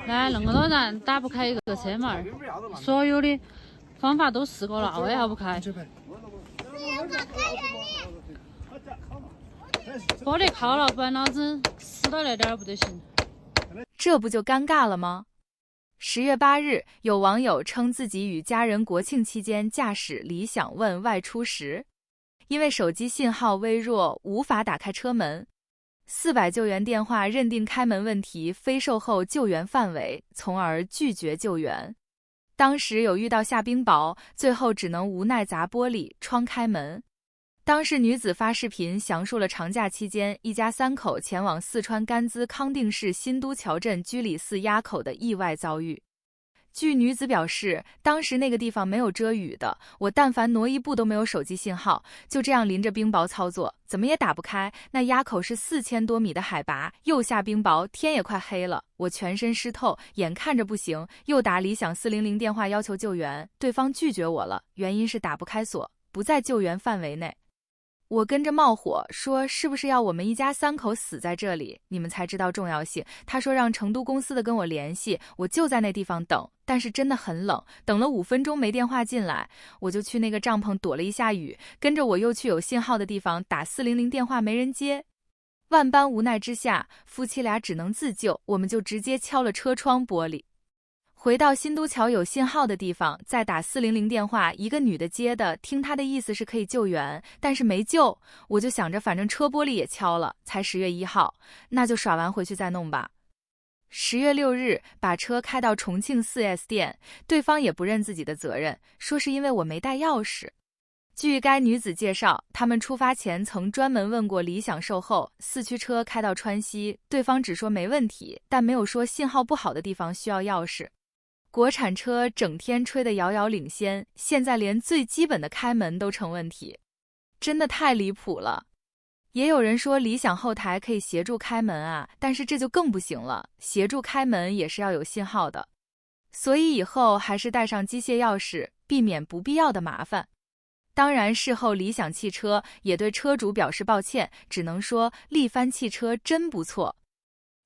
来，那么多人打不开一个车门，所有的方法都试过了，为啥不开？玻璃敲了，不然老子死到那点儿不得行。这不就尴尬了吗？10月8日，有网友称自己与家人国庆期间驾驶理想问外出时，因为手机信号微弱，无法打开车门。400救援电话认定开门问题非售后救援范围，从而拒绝救援。当时有遇到下冰雹，最后只能无奈砸玻璃窗开门。当事女子发视频详述了长假期间一家3口前往四川甘孜康定市新都桥镇居里寺垭口的意外遭遇。据女子表示，当时那个地方没有遮雨的，我但凡挪一步都没有手机信号，就这样淋着冰雹操作，怎么也打不开。那垭口是4000多米的海拔，又下冰雹，天也快黑了，我全身湿透，眼看着不行，又打理想400电话要求救援，对方拒绝我了，原因是打不开锁，不在救援范围内。我跟着冒火说，是不是要我们一家3口死在这里，你们才知道重要性。他说让成都公司的跟我联系，我就在那地方等，但是真的很冷，等了5分钟没电话进来，我就去那个帐篷躲了一下雨，跟着我又去有信号的地方打400电话，没人接。万般无奈之下，夫妻俩只能自救，我们就直接敲了车窗玻璃。回到新都桥有信号的地方，再打400电话，一个女的接的，听她的意思是可以救援，但是没救。我就想着反正车玻璃也敲了，才10月1号，那就耍完回去再弄吧。10月6日，把车开到重庆 4S 店，对方也不认自己的责任，说是因为我没带钥匙。据该女子介绍，他们出发前曾专门问过理想售后，4驱车开到川西，对方只说没问题，但没有说信号不好的地方需要钥匙。国产车整天吹得遥遥领先，现在连最基本的开门都成问题，真的太离谱了。也有人说理想后台可以协助开门啊，但是这就更不行了，协助开门也是要有信号的。所以以后还是带上机械钥匙，避免不必要的麻烦。当然，事后理想汽车也对车主表示抱歉，只能说力帆汽车真不错。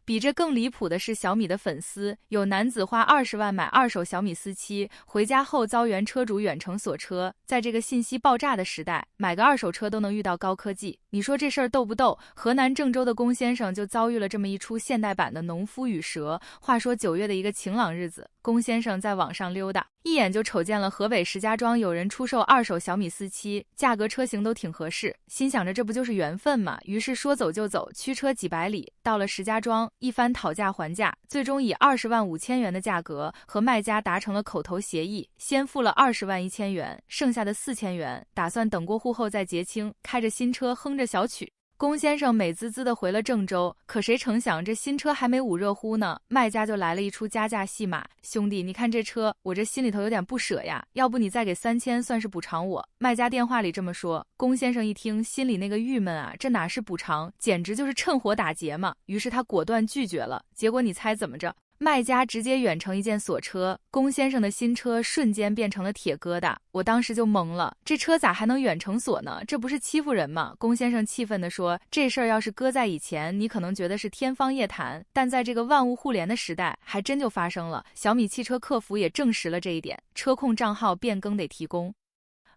比这更离谱的是小米的粉丝，有男子花20万买2手小米4-7，回家后遭原车主远程锁车。在这个信息爆炸的时代，买个2手车都能遇到高科技，你说这事儿逗不逗？河南郑州的龚先生就遭遇了这么一出现代版的农夫与蛇。话说9月的一个晴朗日子，龚先生在网上溜达，一眼就瞅见了河北石家庄有人出售2手小米4-7，价格车型都挺合适，心想着这不就是缘分嘛，于是说走就走，驱车几百里，到了石家庄，一番讨价还价，最终以20万5千元的价格和卖家达成了口头协议，先付了20万1千元，剩下的4000元打算等过户后再结清，开着新车哼着小曲。龚先生美滋滋地回了郑州，可谁成想这新车还没捂热乎呢，卖家就来了一出加价戏码。兄弟，你看这车，我这心里头有点不舍呀，要不你再给3000算是补偿我。卖家电话里这么说，龚先生一听，心里那个郁闷啊，这哪是补偿，简直就是趁火打劫嘛。于是他果断拒绝了，结果你猜怎么着？卖家直接远程一键锁车，龚先生的新车瞬间变成了铁疙瘩。我当时就懵了，这车咋还能远程锁呢？这不是欺负人吗？龚先生气愤地说，这事儿要是搁在以前，你可能觉得是天方夜谭，但在这个万物互联的时代，还真就发生了。小米汽车客服也证实了这一点，车控账号变更得提供。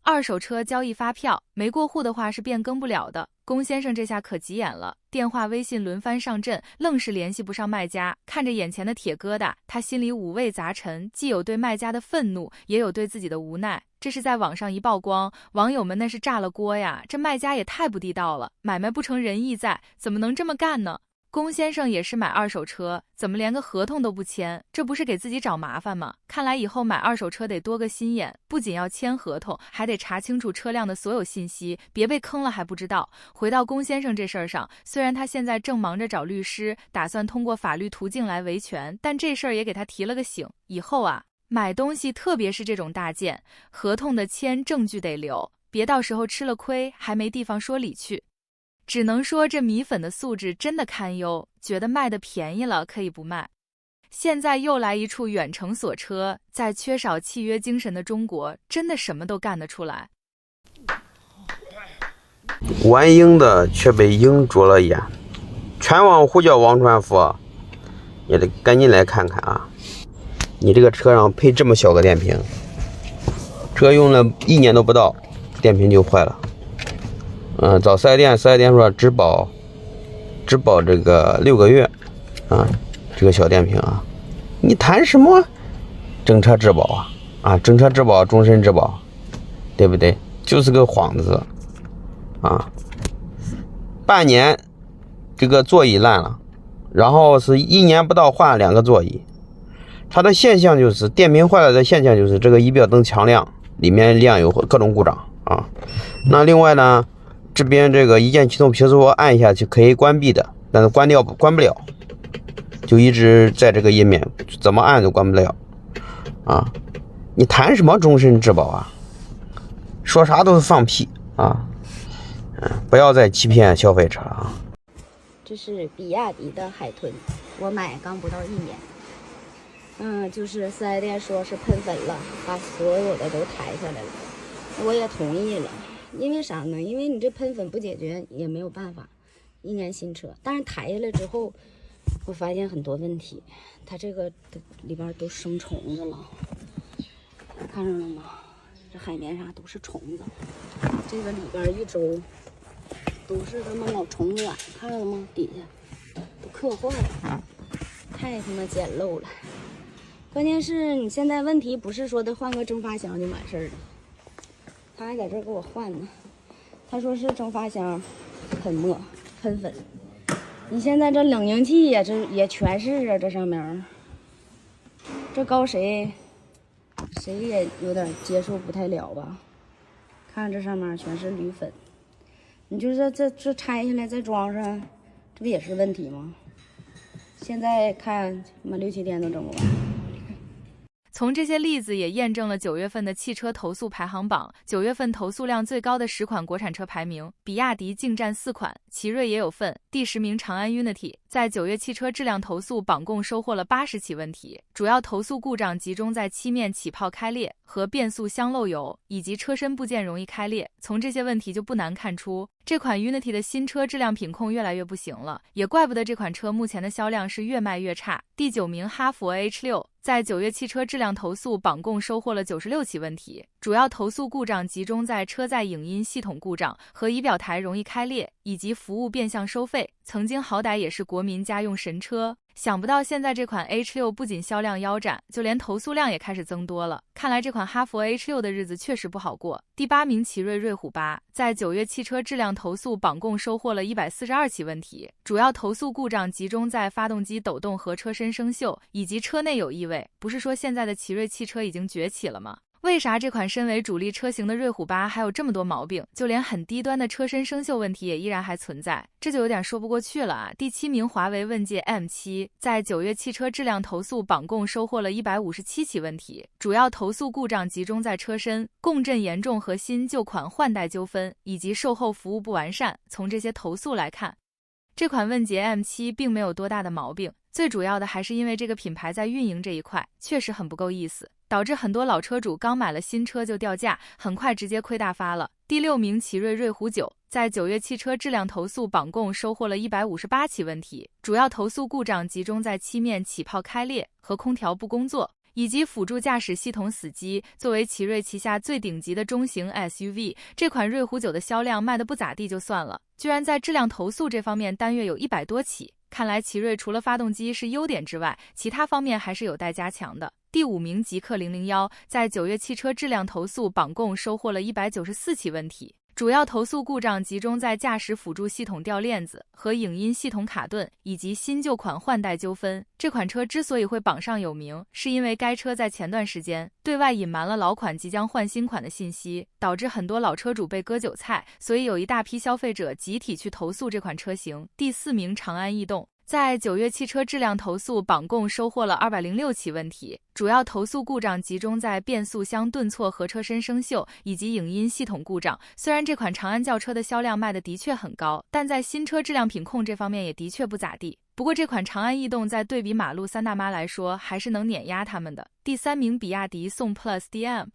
2手车交易发票没过户的话是变更不了的。龚先生这下可急眼了，电话微信轮番上阵，愣是联系不上卖家。看着眼前的铁疙瘩，他心里五味杂陈，既有对卖家的愤怒，也有对自己的无奈。这是在网上一曝光，网友们那是炸了锅呀，这卖家也太不地道了，买卖不成仁义在，怎么能这么干呢？龚先生也是买2手车，怎么连个合同都不签？这不是给自己找麻烦吗？看来以后买2手车得多个心眼，不仅要签合同，还得查清楚车辆的所有信息，别被坑了还不知道。回到龚先生这事儿上，虽然他现在正忙着找律师，打算通过法律途径来维权，但这事儿也给他提了个醒，以后啊，买东西特别是这种大件，合同的签证据得留，别到时候吃了亏还没地方说理去。只能说这米粉的素质真的堪忧，觉得卖的便宜了可以不卖。现在又来一处远程锁车，在缺少契约精神的中国，真的什么都干得出来。玩鹰的却被鹰啄了眼，全网呼叫王传福，也得赶紧来看看啊！你这个车上配这么小个电瓶，车用了1年都不到，电瓶就坏了。找4S店，4S店说只保这个6个月啊，这个小电瓶啊，你谈什么整车质保啊？整车质保，终身质保，对不对？就是个幌子啊！半年这个座椅烂了，然后是1年不到换2个座椅。它的现象就是电瓶坏了的现象就是这个仪表灯强亮，里面亮有各种故障啊。那另外呢，这边这个一键启动皮实膜按一下就可以关闭的，但是关不了，就一直在这个页面，怎么按都关不了啊！你谈什么终身质保啊？说啥都是放屁啊！不要再欺骗消费者了啊！这是比亚迪的海豚，我买刚不到1年。就是4S店说是喷粉了，把所有的都抬下来了，我也同意了。因为啥呢？因为你这喷粉不解决也没有办法，1年新车，但是抬下来之后，我发现很多问题，它这个里边都生虫子了，看着了吗？这海绵啥都是虫子，这个里边一周都是他妈老虫卵，看着了吗？底下都刻坏了，太他妈简陋了。关键是你现在问题不是说的换个蒸发箱就完事儿了，他还在这儿给我换呢。他说是蒸发箱喷墨喷粉，你现在这冷凝器呀，这也全是啊，这上面这高谁也有点接受不太了吧？看这上面全是铝粉，你就是这拆下来再装上，这不也是问题吗？现在看妈6、7天都整不完。从这些例子也验证了9月份的汽车投诉排行榜，9月份投诉量最高的10款国产车排名，比亚迪净占4款，奇瑞也有份。第10名长安 Unity 在9月汽车质量投诉榜共收获了80起问题，主要投诉故障集中在漆面起泡开裂和变速箱漏油，以及车身部件容易开裂。从这些问题就不难看出，这款 Unity 的新车质量品控越来越不行了，也怪不得这款车目前的销量是越卖越差。第9名哈弗 H6在9月汽车质量投诉榜共收获了96起问题，主要投诉故障集中在车载影音系统故障和仪表台容易开裂，以及服务变相收费。曾经好歹也是国民家用神车，想不到现在这款 H6 不仅销量腰斩，就连投诉量也开始增多了。看来这款哈弗 H6 的日子确实不好过。第8名奇瑞瑞虎8在9月汽车质量投诉榜共收获了142起问题，主要投诉故障集中在发动机抖动和车身生锈，以及车内有异味。不是说现在的奇瑞汽车已经崛起了吗？为啥这款身为主力车型的瑞虎8还有这么多毛病，就连很低端的车身生锈问题也依然还存在？这就有点说不过去了啊！第7名华为问界 M7在9月汽车质量投诉榜共收获了157起问题，主要投诉故障集中在车身共振严重和新旧款换代纠纷，以及售后服务不完善。从这些投诉来看，这款问界 M7并没有多大的毛病，最主要的还是因为这个品牌在运营这一块确实很不够意思，导致很多老车主刚买了新车就掉价，很快直接亏大发了。第6名奇瑞瑞虎9在9月汽车质量投诉榜共收获了158起问题，主要投诉故障集中在漆面起泡开裂和空调不工作，以及辅助驾驶系统死机。作为奇瑞旗下最顶级的中型 SUV， 这款瑞虎9的销量卖得不咋地就算了，居然在质量投诉这方面单月有100多起。看来奇瑞除了发动机是优点之外，其他方面还是有待加强的。第5名极氪001在9月汽车质量投诉榜共收获了194起问题，主要投诉故障集中在驾驶辅助系统掉链子和影音系统卡顿，以及新旧款换代纠纷。这款车之所以会榜上有名，是因为该车在前段时间对外隐瞒了老款即将换新款的信息，导致很多老车主被割韭菜，所以有一大批消费者集体去投诉这款车型。第4名长安逸动在9月汽车质量投诉榜共收获了206起问题，主要投诉故障集中在变速箱顿挫和车身生锈，以及影音系统故障。虽然这款长安轿车的销量卖的的确很高，但在新车质量品控这方面也的确不咋地。不过这款长安逸动在对比马路三大妈来说，还是能碾压他们的。第3名比亚迪宋 Plus DM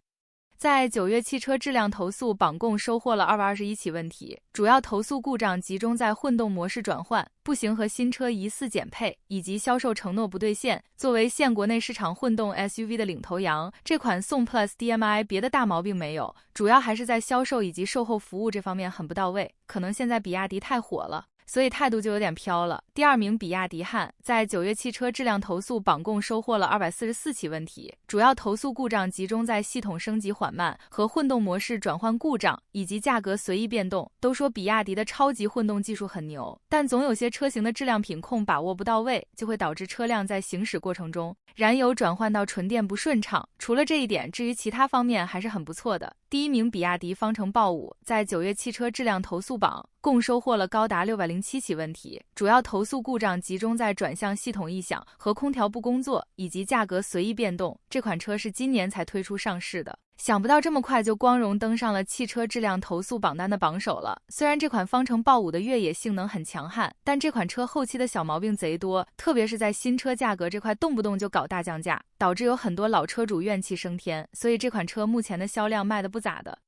在9月汽车质量投诉榜共收获了221起问题，主要投诉故障集中在混动模式转换、不行和新车疑似减配以及销售承诺不兑现。作为现国内市场混动 SUV 的领头羊，这款宋 Plus DM-i 别的大毛病没有，主要还是在销售以及售后服务这方面很不到位，可能现在比亚迪太火了，所以态度就有点飘了。第2名比亚迪汉在9月汽车质量投诉榜共收获了244起问题，主要投诉故障集中在系统升级缓慢和混动模式转换故障以及价格随意变动。都说比亚迪的超级混动技术很牛，但总有些车型的质量品控把握不到位，就会导致车辆在行驶过程中燃油转换到纯电不顺畅。除了这一点，至于其他方面还是很不错的。第1名比亚迪方程豹5在9月汽车质量投诉榜共收获了高达607起问题，主要投诉故障集中在转向系统异响和空调不工作以及价格随意变动。这款车是今年才推出上市的，想不到这么快就光荣登上了汽车质量投诉榜单的榜首了。虽然这款方程豹5的越野性能很强悍，但这款车后期的小毛病贼多，特别是在新车价格这块动不动就搞大降价，导致有很多老车主怨气升天，所以这款车目前的销量卖得不咋的。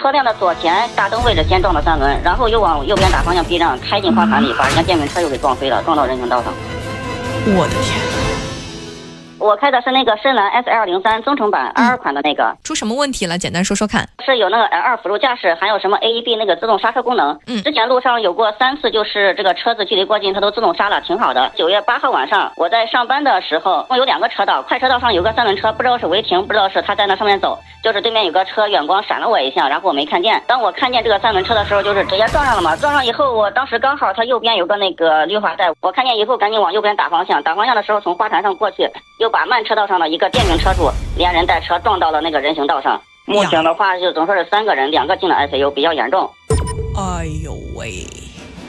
车辆的左前大灯位置先撞了3轮，然后又往右边打方向避让，开进花坛里，把人家电瓶车又给撞飞了，撞到人行道上。我的天！我开的是那个深蓝 SL03 增程版22款的那个。出什么问题了？简单说说看。是有那个 L2 辅助驾驶，还有什么 AEB 那个自动刹车功能。之前路上有过3次，就是这个车子距离过近，它都自动刹了，挺好的。9月8号晚上，我在上班的时候，有2个车道，快车道上有个3轮车，不知道是违停，不知道是他在那上面走，就是对面有个车远光闪了我一下，然后我没看见。当我看见这个3轮车的时候，就是直接撞上了嘛。撞上以后，我当时刚好他右边有个那个绿化带，我看见以后赶紧往右边打方向，打方向的时候从花坛上过去，又把慢车道上的一个电瓶车主连人带车撞到了那个人行道上。目前的话就总说是3个人，2个进了 ICU， 比较严重。哎呦喂！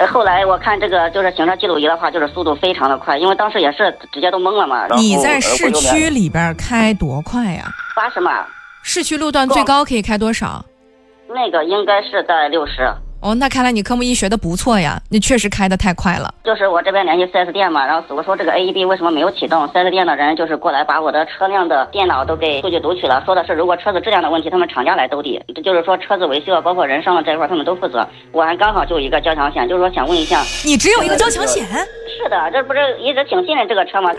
后来我看这个就是行车记录仪的话，就是速度非常的快，因为当时也是直接都懵了嘛。你在市区里边开多快呀？80码。市区路段最高可以开多少？那个应该是在60。哦，那看来你科目1学的不错呀，你确实开得太快了。就是我这边联系 4S 店嘛，然后我说这个 AEB 为什么没有启动， 4S 店的人就是过来把我的车辆的电脑都给数据读取了，说的是如果车子质量的问题，他们厂家来兜底，就是说车子维修包括人伤了这一块他们都负责。我还刚好就有一个交强险，就是说想问一下，你只有一个交强险？是的，这不是一直挺信任这个车吗？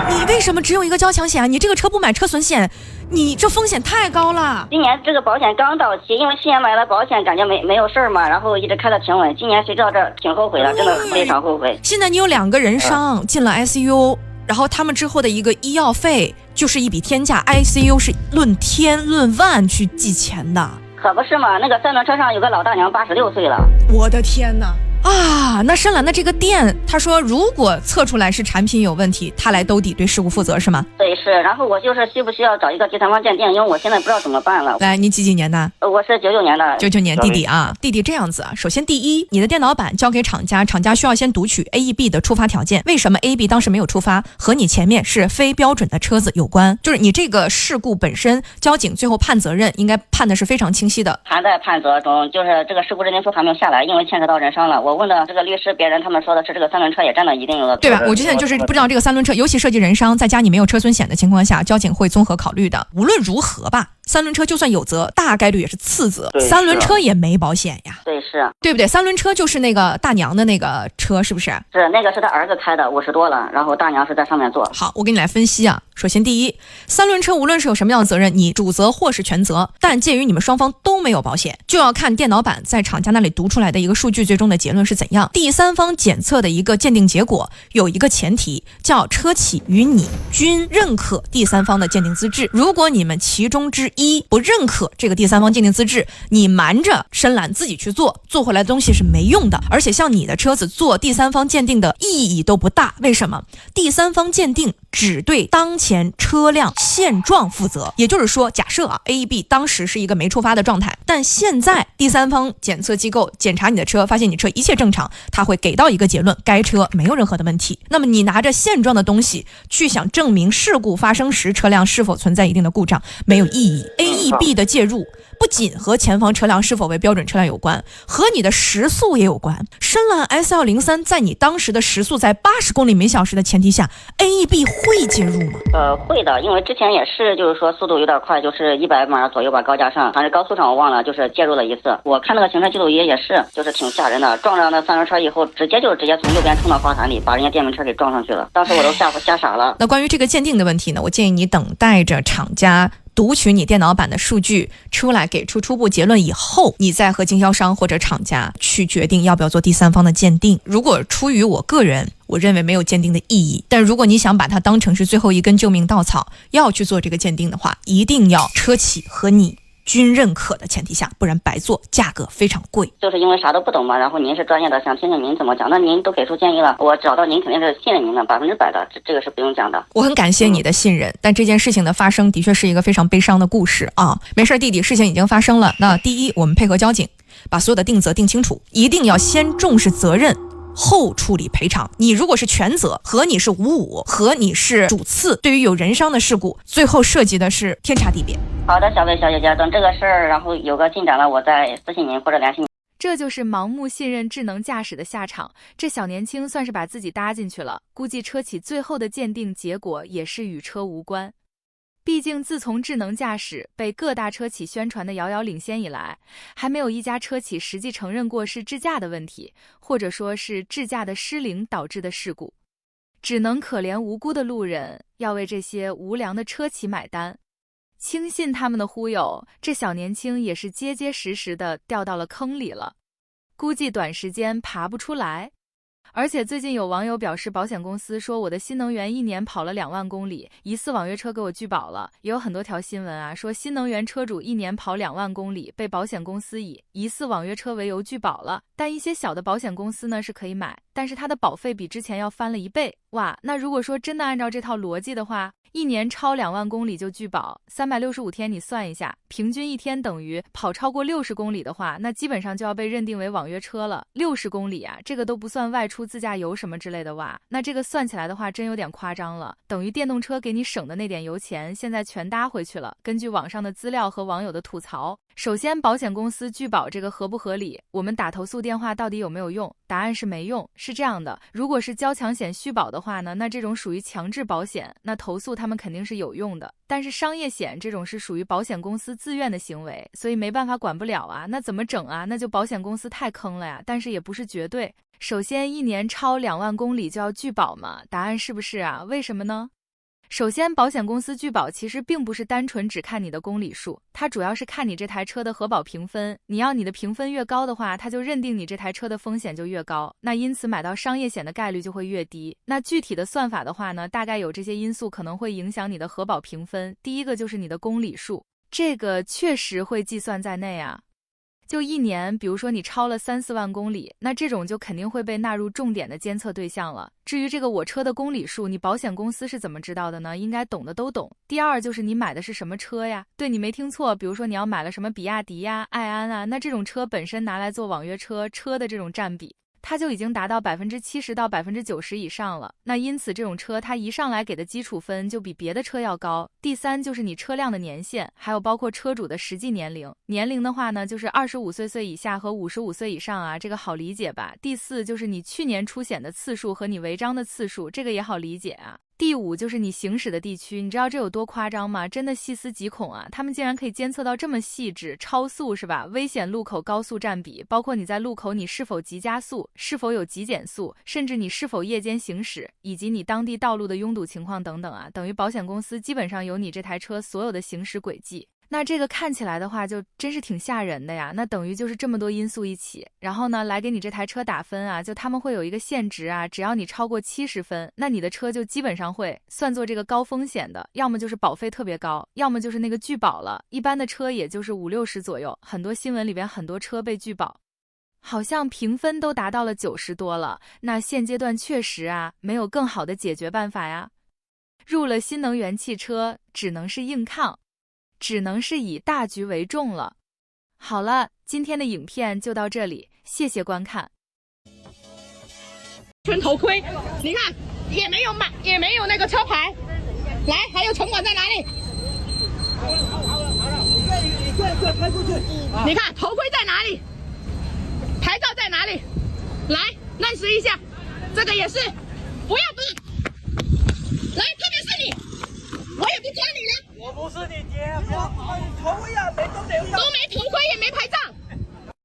你为什么只有一个交强险啊？你这个车不买车损险，你这风险太高了。今年这个保险刚到期，因为去年买了保险，感觉没有事儿嘛，然后一直开得挺稳。今年谁知道这挺后悔的，真的非常后悔。现在你有2个人伤，进了 ICU， 然后他们之后的一个医药费就是一笔天价 ，ICU 是论天论万去计钱的。可不是嘛，那个3轮车上有个老大娘86岁了。我的天哪！啊，那深蓝的这个店，他说如果测出来是产品有问题，他来兜底对事故负责是吗？对，是。然后我就是需不需要找一个第三方鉴定，因为我现在不知道怎么办了。来，你几年的？我是99年的。99年，弟弟啊，弟弟这样子啊。首先，第一，你的电脑版交给厂家，厂家需要先读取 AEB 的触发条件。为什么 AEB 当时没有触发？和你前面是非标准的车子有关。就是你这个事故本身，交警最后判责任应该判的是非常清晰的。还在判责中，就是这个事故认定书还没有下来，因为牵扯到人伤了。我问的这个律师，别人他们说的是这个3轮车也占了一定的，对吧？我现在就是不知道这个3轮车，尤其涉及人伤，在家你没有车损险的情况下，交警会综合考虑的。无论如何吧，3轮车就算有责，大概率也是次责。3轮车也没保险呀。对，是，对不对？3轮车就是那个大娘的那个车，是不是？是，那个是他儿子开的，50多了，然后大娘是在上面坐。好，我给你来分析啊。首先，第一，3轮车无论是有什么样的责任，你主责或是全责，但鉴于你们双方都没有保险，就要看电脑版在厂家那里读出来的一个数据，最终的结论是怎样。第三方检测的一个鉴定结果有一个前提，叫车企与你均认可第三方的鉴定资质。如果你们其中之一不认可这个第三方鉴定资质，你瞒着深蓝自己去做回来的东西是没用的。而且像你的车子做第三方鉴定的意义都不大。为什么？第三方鉴定只对当前车辆现状负责，也就是说，假设啊 AEB 当时是一个没触发的状态，但现在第三方检测机构检查你的车，发现你车一切正常，他会给到一个结论，该车没有任何的问题。那么你拿着现状的东西去想证明事故发生时车辆是否存在一定的故障，没有意义。AEB 的介入不仅和前方车辆是否为标准车辆有关，和你的时速也有关。深蓝 S103 在你当时的时速在80公里每小时的前提下 ，AEB 会介入吗？会的，因为之前也是，就是说速度有点快，就是100码左右吧，高架上，还是高速上我忘了，就是介入了一次。我看那个行车记录仪也是，就是挺吓人的，撞上那三轮车以后，直接从右边冲到花坛里，把人家电瓶车给撞上去了。当时我都吓傻了。那关于这个鉴定的问题呢，我建议你等待着厂家读取你电脑版的数据出来，给出初步结论以后，你再和经销商或者厂家去决定要不要做第三方的鉴定。如果出于我个人，我认为没有鉴定的意义，但如果你想把它当成是最后一根救命稻草，要去做这个鉴定的话，一定要车企和你均认可的前提下，不然白做，价格非常贵。就是因为啥都不懂嘛，然后您是专业的，想听听您怎么讲，那您都给出建议了，我找到您肯定是信任您的100%的，这个是不用讲的。我很感谢你的信任，但这件事情的发生的确是一个非常悲伤的故事啊。没事，弟弟，事情已经发生了。那第一，我们配合交警，把所有的定责定清楚，一定要先重视责任，后处理赔偿。你如果是全责，和你是55，和你是主次，对于有人伤的事故，最后涉及的是天差地别。好的，小薇小姐姐，等这个事儿然后有个进展了，我再私信您或者联系您。这就是盲目信任智能驾驶的下场。这小年轻算是把自己搭进去了，估计车企最后的鉴定结果也是与车无关。毕竟自从智能驾驶被各大车企宣传的遥遥领先以来，还没有一家车企实际承认过是智驾的问题，或者说是智驾的失灵导致的事故。只能可怜无辜的路人，要为这些无良的车企买单。轻信他们的忽悠，这小年轻也是结结实实的掉到了坑里了，估计短时间爬不出来。而且最近有网友表示，保险公司说我的新能源1年跑了2万公里，疑似网约车给我拒保了。也有很多条新闻啊，说新能源车主1年跑2万公里，被保险公司以疑似网约车为由拒保了。但一些小的保险公司呢是可以买，但是它的保费比之前要翻了1倍。哇，那如果说真的按照这套逻辑的话，1年超2万公里就拒保，365天你算一下，平均1天等于跑超过60公里的话，那基本上就要被认定为网约车了。60公里啊，这个都不算外出自驾游什么之类的哇，那这个算起来的话真有点夸张了，等于电动车给你省的那点油钱现在全搭回去了。根据网上的资料和网友的吐槽，首先保险公司拒保这个合不合理？我们打投诉电话到底有没有用？答案是没用。是这样的，如果是交强险续保的话呢，那这种属于强制保险，那投诉他们肯定是有用的。但是商业险这种是属于保险公司自愿的行为，所以没办法管不了啊。那怎么整啊？那就保险公司太坑了呀。但是也不是绝对。首先1年超2万公里就要拒保吗？答案是不是啊？为什么呢？首先，保险公司拒保其实并不是单纯只看你的公里数，它主要是看你这台车的核保评分。你要你的评分越高的话，它就认定你这台车的风险就越高，那因此买到商业险的概率就会越低。那具体的算法的话呢，大概有这些因素可能会影响你的核保评分。第一个就是你的公里数，这个确实会计算在内啊。就1年，比如说你超了3-4万公里，那这种就肯定会被纳入重点的监测对象了。至于这个我车的公里数，你保险公司是怎么知道的呢？应该懂的都懂。第二就是你买的是什么车呀？对，你没听错，比如说你要买了什么比亚迪呀、爱安啊，那这种车本身拿来做网约车，车的这种占比，它就已经达到70%到90%以上了。那因此这种车它一上来给的基础分就比别的车要高。第三就是你车辆的年限，还有包括车主的实际年龄。年龄的话呢，就是25岁以下和55岁以上啊，这个好理解吧。第四就是你去年出险的次数和你违章的次数，这个也好理解啊。第五就是你行驶的地区，你知道这有多夸张吗？真的细思极恐啊！他们竟然可以监测到这么细致，超速是吧？危险路口高速占比，包括你在路口你是否急加速，是否有急减速，甚至你是否夜间行驶，以及你当地道路的拥堵情况等等啊，等于保险公司基本上有你这台车所有的行驶轨迹。那这个看起来的话就真是挺吓人的呀，那等于就是这么多因素一起，然后呢来给你这台车打分啊，就他们会有一个限值啊，只要你超过70分，那你的车就基本上会算作这个高风险的，要么就是保费特别高，要么就是那个拒保了，一般的车也就是50-60左右，很多新闻里边很多车被拒保。好像评分都达到了90多了，那现阶段确实啊没有更好的解决办法呀，入了新能源汽车只能是硬抗，只能是以大局为重了。好了，今天的影片就到这里，谢谢观看。穿头盔，你看也没有买，也没有那个车牌。来，还有城管在哪里？你看头盔在哪里？牌照在哪里？来认识一下，这个也是，不要动。来，特别是你，我也不抓你了。我不是你爹，不要头盔呀，没都没头盔也没牌照。